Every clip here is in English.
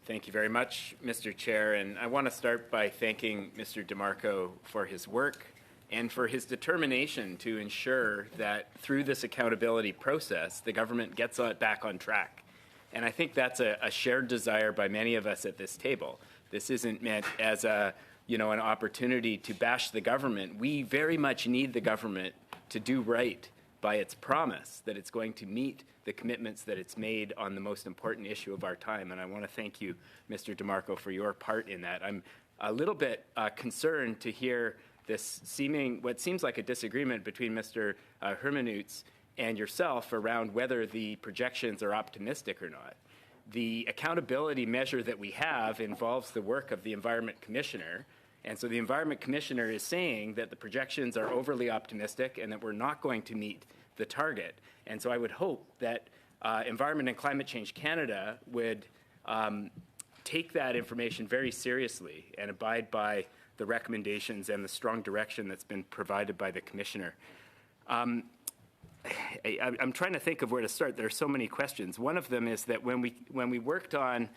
Thank you very much, Mr. Chair. And I want to start by thanking Mr. DeMarco for his work and for his determination to ensure that through this accountability process, the government gets back on track. And I think that's a shared desire by many of us at this table. This isn't meant as an opportunity to bash the government. We very much need the government to do right by its promise that it's going to meet the commitments that it's made on the most important issue of our time. And I want to thank you, Mr. DeMarco, for your part in that. I'm a little bit concerned to hear this what seems like a disagreement between Mr. Hermanouts and yourself around whether the projections are optimistic or not. The accountability measure that we have involves the work of the Environment Commissioner. And so the Environment Commissioner is saying that the projections are overly optimistic and that we're not going to meet the target. And so I would hope that Environment and Climate Change Canada would take that information very seriously and abide by the recommendations and the strong direction that's been provided by the Commissioner. I'm trying to think of where to start. There are so many questions. One of them is that when we worked on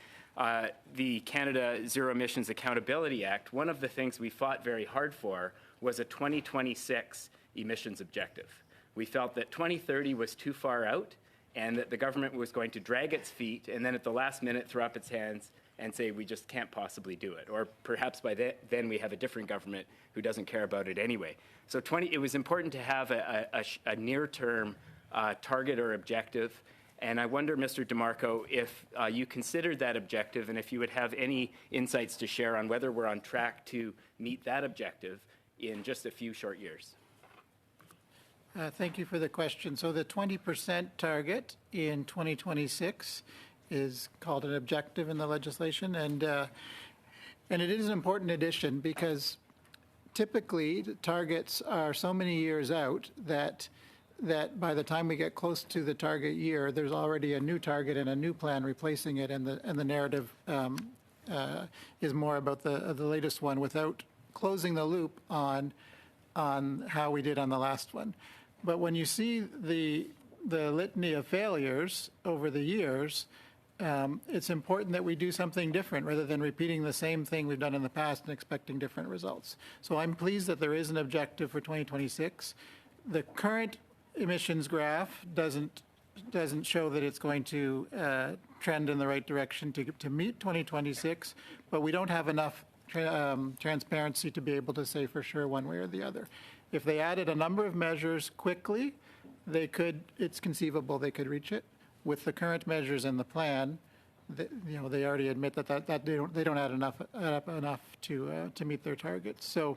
the Canada Zero Emissions Accountability Act, one of the things we fought very hard for was a 2026 emissions objective. We felt that 2030 was too far out and that the government was going to drag its feet and then at the last minute throw up its hands and say we just can't possibly do it. Or perhaps by then we have a different government who doesn't care about it anyway. So it was important to have a near-term target or objective. And I wonder, Mr. DeMarco, if you considered that objective and if you would have any insights to share on whether we're on track to meet that objective in just a few short years. Thank you for the question. So the 20% target in 2026 is called an objective in the legislation, and it is an important addition because typically the targets are so many years out that by the time we get close to the target year, there's already a new target and a new plan replacing it, and the narrative is more about the latest one without closing the loop on how we did on the last one. But when you see the litany of failures over the years, it's important that we do something different rather than repeating the same thing we've done in the past and expecting different results. So I'm pleased that there is an objective for 2026. The current emissions graph doesn't show that it's going to trend in the right direction to meet 2026, but we don't have enough transparency to be able to say for sure one way or the other. If they added a number of measures quickly, it's conceivable they could reach it. With the current measures in the plan, they already admit that they don't add enough to meet their targets. So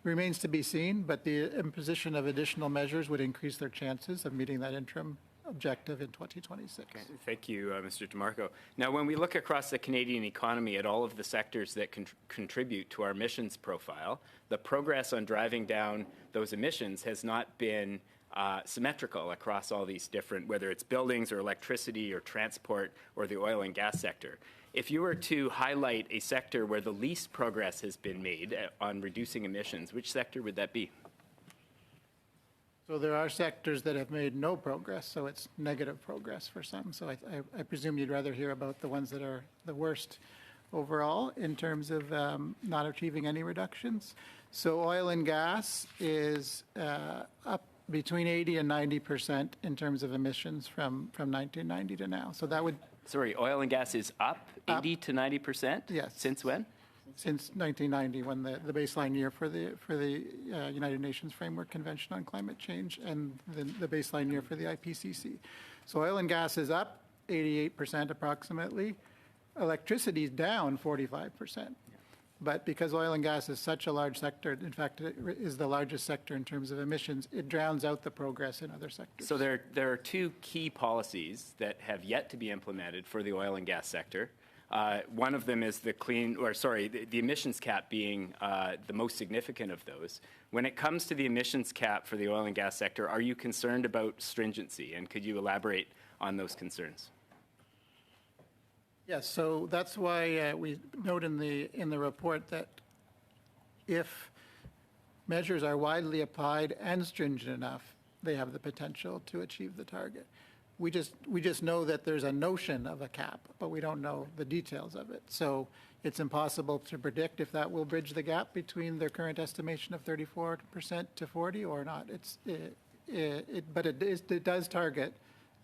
remains to be seen, but the imposition of additional measures would increase their chances of meeting that interim objective in 2026. Okay. Thank you, Mr. DeMarco. Now, when we look across the Canadian economy at all of the sectors that contribute to our emissions profile, the progress on driving down those emissions has not been symmetrical across all these different, whether it's buildings or electricity or transport or the oil and gas sector. If you were to highlight a sector where the least progress has been made on reducing emissions, which sector would that be? So there are sectors that have made no progress, so it's negative progress for some. So I presume you'd rather hear about the ones that are the worst overall in terms of not achieving any reductions. So oil and gas is up between 80 and 90% in terms of emissions from 1990 to now. So that would... Sorry, oil and gas is up 80 to 90%? Yes. Since when? Since 1990, when the baseline year for the United Nations Framework Convention on Climate Change and the baseline year for the IPCC. So oil and gas is up 88% approximately. Electricity is down 45%. But because oil and gas is such a large sector, in fact, it is the largest sector in terms of emissions, it drowns out the progress in other sectors. So there are two key policies that have yet to be implemented for the oil and gas sector. One of them is the emissions cap being the most significant of those. When it comes to the emissions cap for the oil and gas sector, are you concerned about stringency? And could you elaborate on those concerns? Yes, so that's why we note in the report that if measures are widely applied and stringent enough, they have the potential to achieve the target. We just know that there's a notion of a cap, but we don't know the details of it. So it's impossible to predict if that will bridge the gap between their current estimation of 34% to 40 or not. But it does target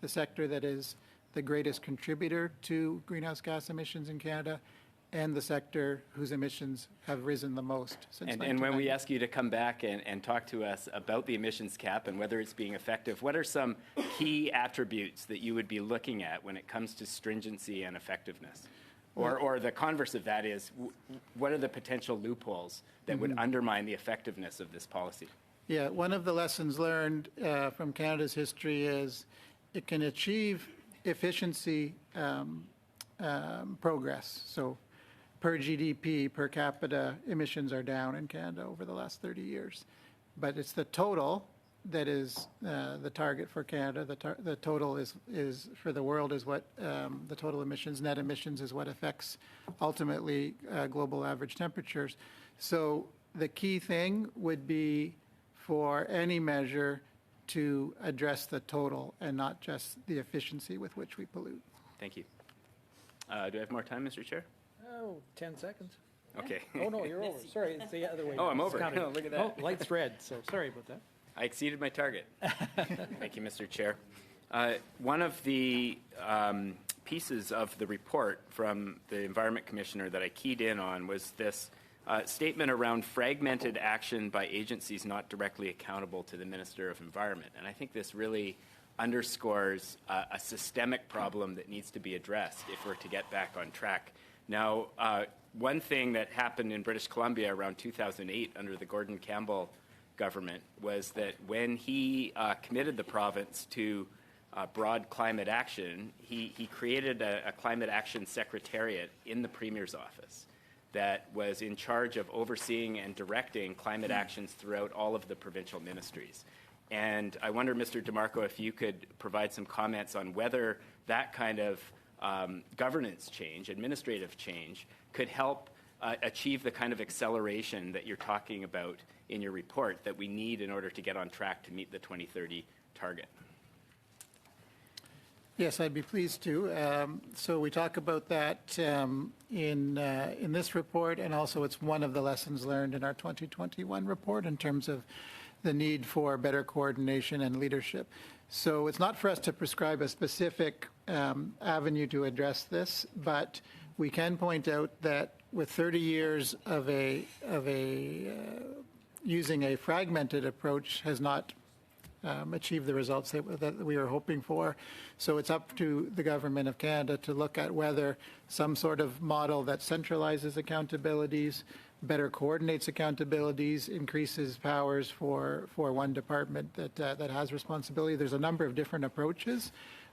the sector that is the greatest contributor to greenhouse gas emissions in Canada, and the sector whose emissions have risen the most since And when we ask you to come back and talk to us about the emissions cap and whether it's being effective, what are some key attributes that you would be looking at when it comes to stringency and effectiveness? Or the converse of that is, what are the potential loopholes that would undermine the effectiveness of this policy? Yeah, one of the lessons learned from Canada's history is it can achieve efficiency progress. So per GDP, per capita, emissions are down in Canada over the last 30 years. But it's the total that is the target for Canada. The total is for the world is what the total emissions, net emissions is what affects ultimately global average temperatures. So the key thing would be for any measure to address the total and not just the efficiency with which we pollute. Thank you. Do I have more time, Mr. Chair? Oh, 10 seconds. Okay. Oh, no, you're over. Sorry, it's the other way. Oh, I'm It's over. counting. Oh, look at that. Oh, light's red, so sorry about that. I exceeded my target. Thank you, Mr. Chair. One of the pieces of the report from the Environment Commissioner that I keyed in on was this statement around fragmented action by agencies not directly accountable to the Minister of Environment. And I think this really underscores a systemic problem that needs to be addressed if we're to get back on track. Now, one thing that happened in British Columbia around 2008 under the Gordon Campbell government was that when he committed the province to broad climate action, he created a climate action secretariat in the Premier's office that was in charge of overseeing and directing climate actions throughout all of the provincial ministries. And I wonder, Mr. DeMarco, if you could provide some comments on whether that kind of governance change, administrative change, could help achieve the kind of acceleration that you're talking about in your report that we need in order to get on track to meet the 2030 target. Yes, I'd be pleased to. So we talk about that in this report, and also it's one of the lessons learned in our 2021 report in terms of the need for better coordination and leadership. So it's not for us to prescribe a specific avenue to address this, but we can point out that with 30 years of using a fragmented approach has not achieve the results that we are hoping for. So it's up to the Government of Canada to look at whether some sort of model that centralizes accountabilities, better coordinates accountabilities, increases powers for one department that has responsibility. There's a number of different approaches,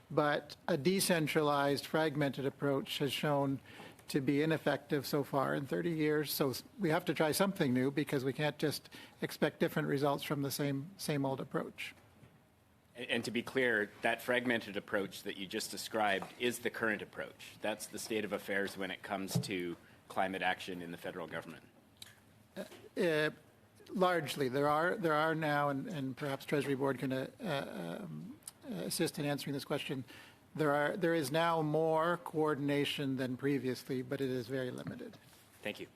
but a decentralized, fragmented approach has shown to be ineffective so far in 30 years. So we have to try something new because we can't just expect different results from the same old approach. And to be clear, that fragmented approach that you just described is the current approach. That's the state of affairs when it comes to climate action in the federal government. Largely, there are now, and perhaps Treasury Board can assist in answering this question. There is now more coordination than previously, but it is very limited. Thank you.